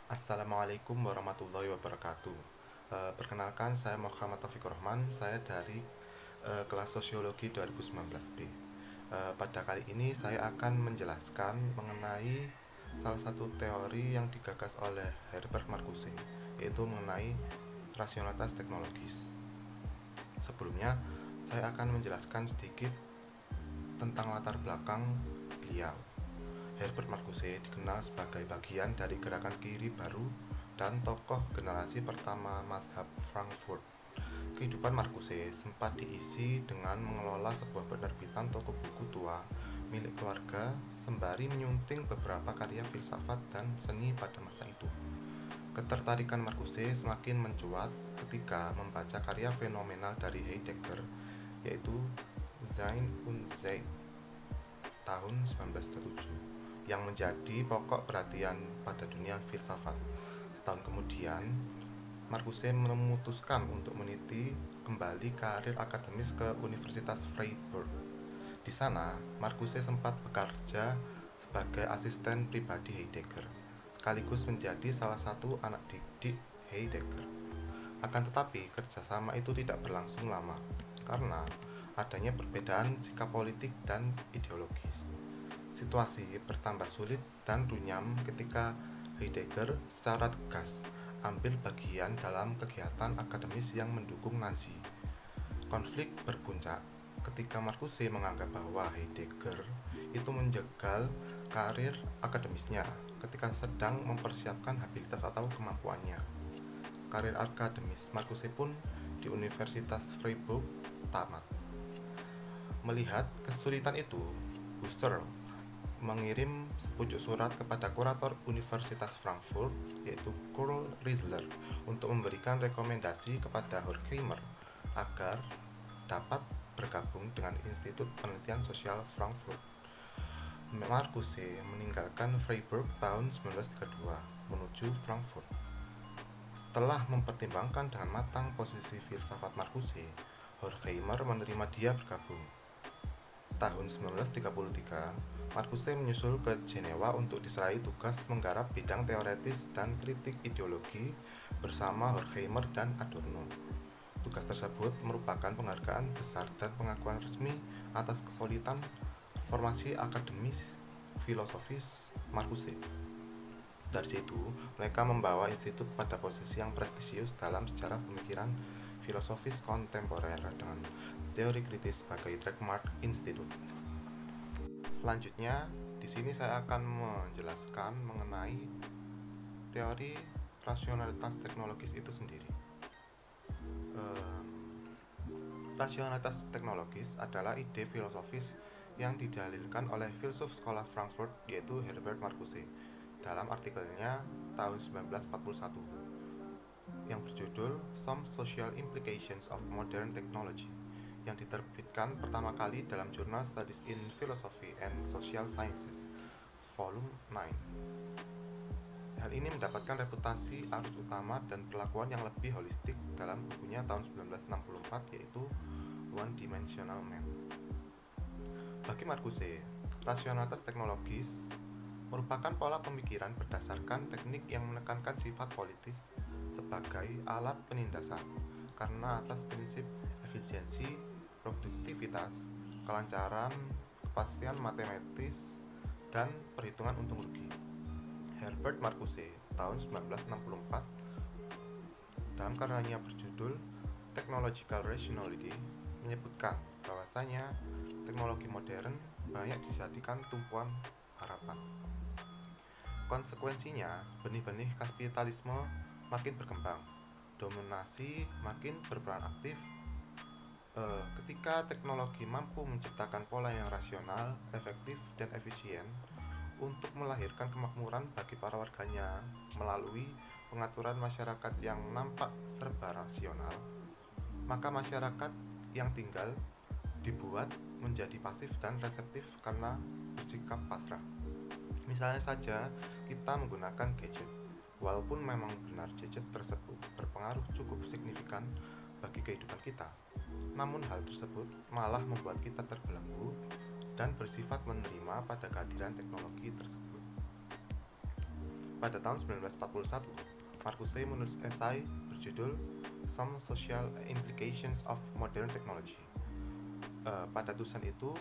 Assalamualaikum warahmatullahi wabarakatuh. Perkenalkan, saya Muhammad Taufiq Rahman. Saya dari kelas Sosiologi 2019B. Pada kali ini saya akan menjelaskan mengenai salah satu teori yang digagas oleh Herbert Marcuse, yaitu mengenai rasionalitas teknologis. Sebelumnya, saya akan menjelaskan sedikit tentang latar belakang beliau. Herbert Marcuse dikenal sebagai bagian dari gerakan kiri baru dan tokoh generasi pertama mazhab Frankfurt. Kehidupan Marcuse sempat diisi dengan mengelola sebuah penerbitan toko buku tua milik keluarga sembari menyunting beberapa karya filsafat dan seni pada masa itu. Ketertarikan Marcuse semakin mencuat ketika membaca karya fenomenal dari Heidegger, yaitu Sein und Zeit tahun 1927, yang menjadi pokok perhatian pada dunia filsafat. Setahun kemudian, Marcuse memutuskan untuk meniti kembali karir akademis ke Universitas Freiburg. Di sana, Marcuse sempat bekerja sebagai asisten pribadi Heidegger, sekaligus menjadi salah satu anak didik Heidegger. Akan tetapi, kerjasama itu tidak berlangsung lama karena adanya perbedaan sikap politik dan ideologis. Situasi bertambah sulit dan runyam ketika Heidegger secara tegas ambil bagian dalam kegiatan akademis yang mendukung Nazi. Konflik berpuncak ketika Marcuse menganggap bahwa Heidegger itu menjegal karir akademisnya ketika sedang mempersiapkan habilitas atau kemampuannya. Karir akademis Marcuse pun di Universitas Freiburg tamat. Melihat kesulitan itu, Husserl mengirim sepucuk surat kepada kurator Universitas Frankfurt, yaitu Karl Riesler, untuk memberikan rekomendasi kepada Horkheimer agar dapat bergabung dengan Institut Penelitian Sosial Frankfurt. Marcuse meninggalkan Freiburg tahun 1932 menuju Frankfurt. Setelah mempertimbangkan dengan matang posisi filsafat Marcuse, Horkheimer menerima dia bergabung. Tahun 1933, Marcuse menyusul ke Jenewa untuk diserahi tugas menggarap bidang teoretis dan kritik ideologi bersama Horkheimer dan Adorno. Tugas tersebut merupakan penghargaan besar dan pengakuan resmi atas kesulitan formasi akademis filosofis Marcuse. Dari situ, mereka membawa institut pada posisi yang prestisius dalam sejarah pemikiran filosofis kontemporer dengan teori kritis sebagai trademark institut. Selanjutnya, di sini saya akan menjelaskan mengenai teori rasionalitas teknologis itu sendiri. Rasionalitas teknologis adalah ide filosofis yang didalilkan oleh filsuf sekolah Frankfurt, yaitu Herbert Marcuse, dalam artikelnya tahun 1941 yang berjudul Some Social Implications of Modern Technology, yang diterbitkan pertama kali dalam jurnal Studies in Philosophy and Social Sciences, volume 9. Hal ini mendapatkan reputasi arus utama dan perlakuan yang lebih holistik dalam bukunya tahun 1964, yaitu One Dimensional Man. Bagi Marcuse, rasionalitas teknologis merupakan pola pemikiran berdasarkan teknik yang menekankan sifat politis sebagai alat penindasan karena atas prinsip efisiensi, produktivitas, kelancaran, kepastian matematis, dan perhitungan untung rugi. Herbert Marcuse tahun 1964 dalam karyanya berjudul Technological Rationality menyebutkan bahwasanya teknologi modern banyak dijadikan tumpuan harapan. Konsekuensinya, benih-benih kapitalisme makin berkembang, dominasi makin berperan aktif. Ketika teknologi mampu menciptakan pola yang rasional, efektif, dan efisien untuk melahirkan kemakmuran bagi para warganya melalui pengaturan masyarakat yang nampak serba rasional, maka masyarakat yang tinggal dibuat menjadi pasif dan reseptif karena bersikap pasrah. Misalnya saja kita menggunakan gadget. Walaupun memang benar gadget tersebut berpengaruh cukup signifikan bagi kehidupan kita, namun hal tersebut malah membuat kita terbelenggu dan bersifat menerima pada kehadiran teknologi tersebut. Pada tahun 1941, Marcuse menulis esai berjudul Some Social Implications of Modern Technology. Pada tulisan itu,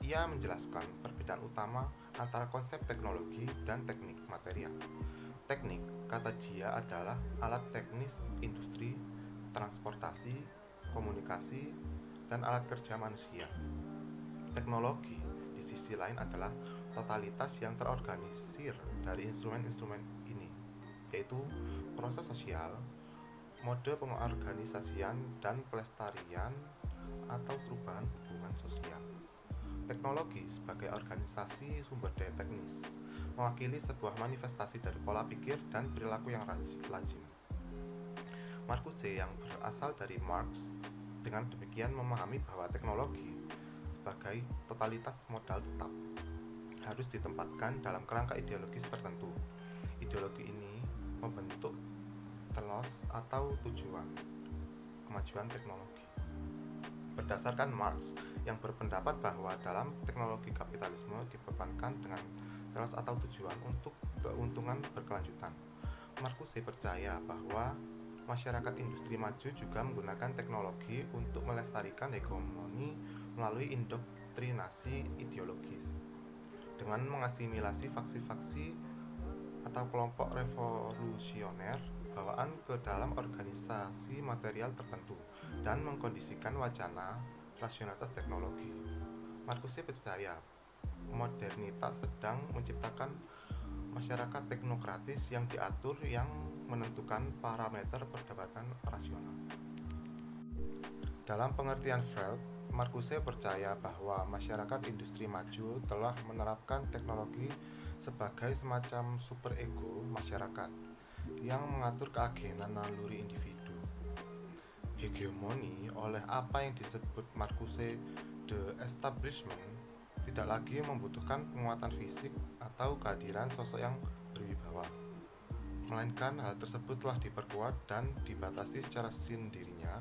ia menjelaskan perbedaan utama antara konsep teknologi dan teknik material. Teknik, kata dia, adalah alat teknis industri, transportasi, komunikasi, dan alat kerja manusia. Teknologi, di sisi lain, adalah totalitas yang terorganisir dari instrumen-instrumen ini, yaitu proses sosial, mode pengorganisasian, dan pelestarian atau perubahan hubungan sosial. Teknologi sebagai organisasi sumber daya teknis mewakili sebuah manifestasi dari pola pikir dan perilaku yang lazim. Marcuse yang berasal dari Marx dengan demikian memahami bahwa teknologi sebagai totalitas modal tetap harus ditempatkan dalam kerangka ideologis tertentu. Ideologi ini membentuk telos atau tujuan kemajuan teknologi. Berdasarkan Marx yang berpendapat bahwa dalam teknologi kapitalisme dibebankan dengan telos atau tujuan untuk keuntungan berkelanjutan, Marcuse percaya bahwa masyarakat industri maju juga menggunakan teknologi untuk melestarikan hegemoni melalui indoktrinasi ideologis. Dengan mengasimilasi faksi-faksi atau kelompok revolusioner bawaan ke dalam organisasi material tertentu dan mengkondisikan wacana rasionalitas teknologi. Marcuse percaya modernitas sedang menciptakan masyarakat teknokratis yang diatur yang menentukan parameter perdebatan rasional. Dalam pengertian Freud, Marcuse percaya bahwa masyarakat industri maju telah menerapkan teknologi sebagai semacam superego masyarakat yang mengatur keagenan naluri individu. Hegemoni oleh apa yang disebut Marcuse the establishment tidak lagi membutuhkan penguatan fisik atau kehadiran sosok yang berwibawa, melainkan hal tersebut telah diperkuat dan dibatasi secara sendirinya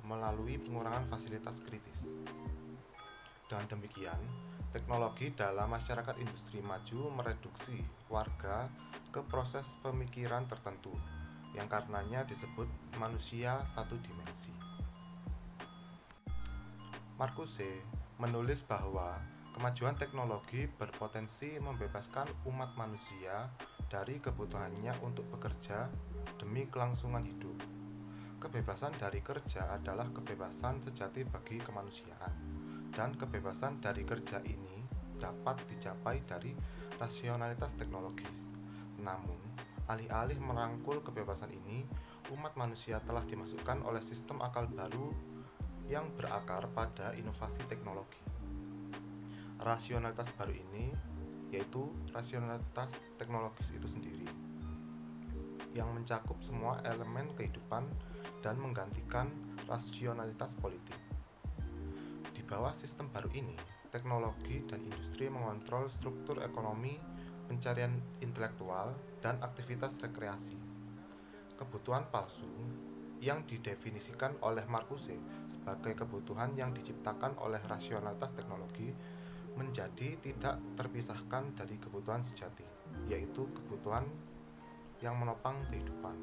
melalui pengurangan fasilitas kritis. Dengan demikian, teknologi dalam masyarakat industri maju mereduksi warga ke proses pemikiran tertentu yang karenanya disebut manusia satu dimensi. Marcuse menulis bahwa kemajuan teknologi berpotensi membebaskan umat manusia dari kebutuhannya untuk bekerja demi kelangsungan hidup. Kebebasan dari kerja adalah kebebasan sejati bagi kemanusiaan, dan kebebasan dari kerja ini dapat dicapai dari rasionalitas teknologis. Namun, alih-alih merangkul kebebasan ini, umat manusia telah dimasukkan oleh sistem akal baru yang berakar pada inovasi teknologi. Rasionalitas baru ini yaitu rasionalitas teknologis itu sendiri, yang mencakup semua elemen kehidupan dan menggantikan rasionalitas politik. Di bawah sistem baru ini, teknologi dan industri mengontrol struktur ekonomi, pencarian intelektual, dan aktivitas rekreasi. Kebutuhan palsu yang didefinisikan oleh Marcuse sebagai kebutuhan yang diciptakan oleh rasionalitas teknologi menjadi tidak terpisahkan dari kebutuhan sejati, yaitu kebutuhan yang menopang kehidupan.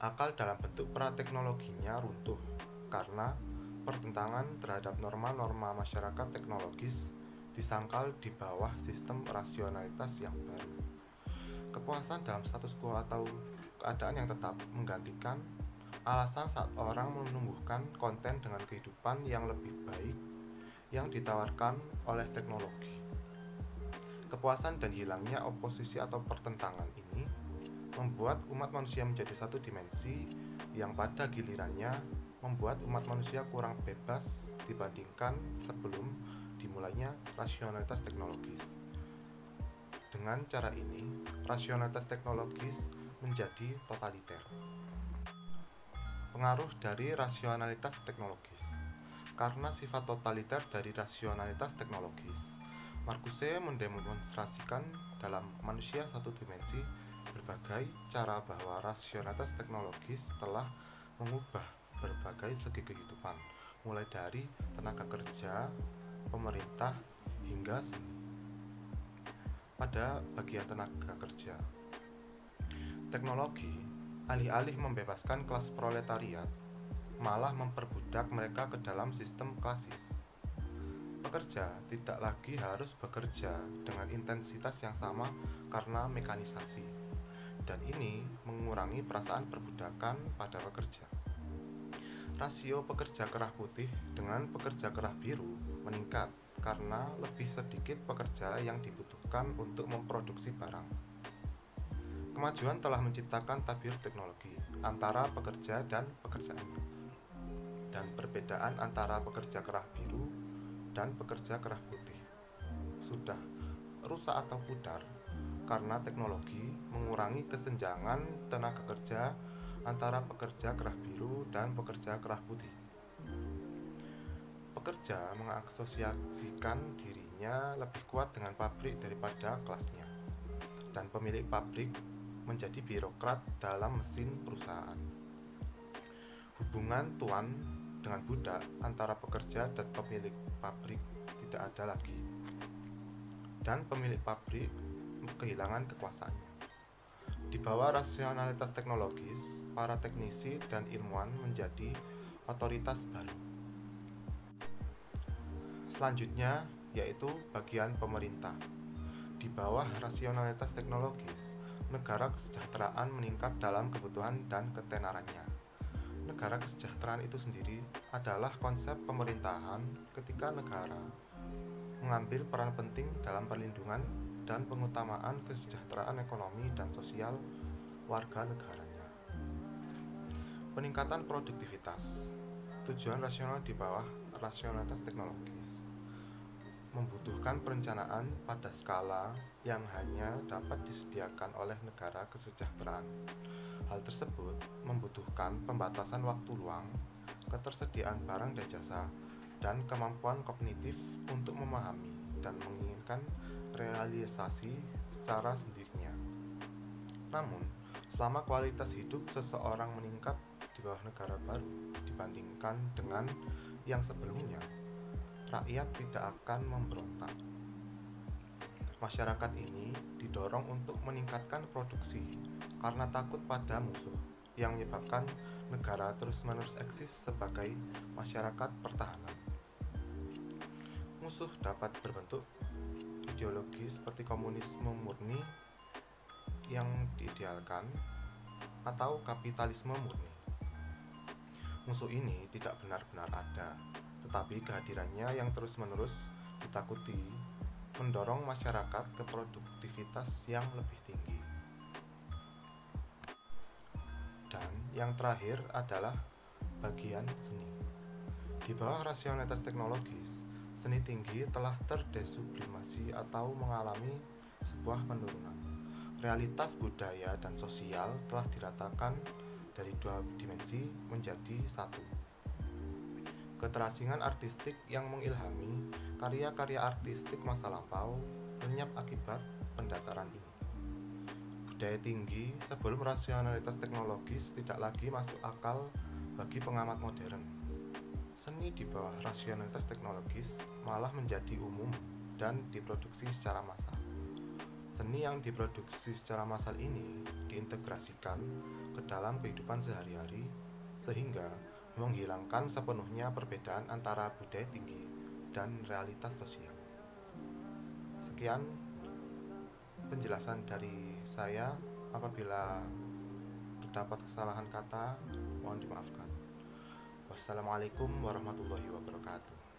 Akal dalam bentuk prateknologinya runtuh karena pertentangan terhadap norma-norma masyarakat teknologis disangkal di bawah sistem rasionalitas yang baru. Kepuasan dalam status quo atau keadaan yang tetap menggantikan alasan saat orang menumbuhkan konten dengan kehidupan yang lebih baik yang ditawarkan oleh teknologi. Kepuasan dan hilangnya oposisi atau pertentangan ini membuat umat manusia menjadi satu dimensi yang pada gilirannya membuat umat manusia kurang bebas dibandingkan sebelum dimulainya rasionalitas teknologis. Dengan cara ini, rasionalitas teknologis menjadi totaliter. Pengaruh dari rasionalitas teknologis. Karena sifat totaliter dari rasionalitas teknologis, Marcuse mendemonstrasikan dalam manusia satu dimensi berbagai cara bahwa rasionalitas teknologis telah mengubah berbagai segi kehidupan, mulai dari tenaga kerja, pemerintah, hingga seni. Pada bagian tenaga kerja, Teknologi, alih-alih membebaskan kelas proletariat, malah memperbudak mereka ke dalam sistem klasis. Pekerja tidak lagi harus bekerja dengan intensitas yang sama karena mekanisasi, dan ini mengurangi perasaan perbudakan pada pekerja. Rasio pekerja kerah putih dengan pekerja kerah biru meningkat karena lebih sedikit pekerja yang dibutuhkan untuk memproduksi barang. Kemajuan telah menciptakan tabir teknologi antara pekerja dan pekerjaan, dan perbedaan antara pekerja kerah biru dan pekerja kerah putih sudah rusak atau pudar karena teknologi mengurangi kesenjangan tenaga kerja antara pekerja kerah biru dan pekerja kerah putih. Pekerja mengasosiasikan dirinya lebih kuat dengan pabrik daripada kelasnya, dan pemilik pabrik menjadi birokrat dalam mesin perusahaan. Hubungan tuan dengan budak antara pekerja dan pemilik pabrik tidak ada lagi, dan pemilik pabrik kehilangan kekuasaannya. Di bawah rasionalitas teknologis, para teknisi dan ilmuwan menjadi otoritas baru. Selanjutnya yaitu bagian pemerintah. Di bawah rasionalitas teknologis, negara kesejahteraan meningkat dalam kebutuhan dan ketenarannya. Negara kesejahteraan itu sendiri adalah konsep pemerintahan ketika negara mengambil peran penting dalam perlindungan dan pengutamaan kesejahteraan ekonomi dan sosial warga negaranya. Peningkatan produktivitas. Tujuan rasional di bawah rasionalitas teknologis membutuhkan perencanaan pada skala yang hanya dapat disediakan oleh negara kesejahteraan. Hal tersebut membutuhkan pembatasan waktu luang, ketersediaan barang dan jasa, dan kemampuan kognitif untuk memahami dan menginginkan realisasi secara sendirinya. Namun, selama kualitas hidup seseorang meningkat di bawah negara baru dibandingkan dengan yang sebelumnya, rakyat tidak akan memberontak. Masyarakat ini didorong untuk meningkatkan produksi karena takut pada musuh, yang menyebabkan negara terus-menerus eksis sebagai masyarakat pertahanan. Musuh dapat berbentuk ideologi seperti komunisme murni yang diidealkan atau kapitalisme murni. Musuh ini tidak benar-benar ada, tetapi kehadirannya yang terus-menerus ditakuti mendorong masyarakat ke produktivitas yang lebih tinggi. Dan yang terakhir adalah bagian seni. Di bawah rasionalitas teknologis, seni tinggi telah terdesublimasi atau mengalami sebuah penurunan. Realitas budaya dan sosial telah diratakan dari dua dimensi menjadi satu. Keterasingan artistik yang mengilhami karya-karya artistik masa lampau lenyap akibat pendataran ini. Budaya tinggi sebelum rasionalitas teknologis tidak lagi masuk akal bagi pengamat modern. Seni di bawah rasionalitas teknologis malah menjadi umum dan diproduksi secara massal. Seni yang diproduksi secara massal ini diintegrasikan ke dalam kehidupan sehari-hari sehingga menghilangkan sepenuhnya perbedaan antara budaya tinggi dan realitas sosial. Sekian penjelasan dari saya. Apabila terdapat kesalahan kata, mohon dimaafkan. Wassalamualaikum warahmatullahi wabarakatuh.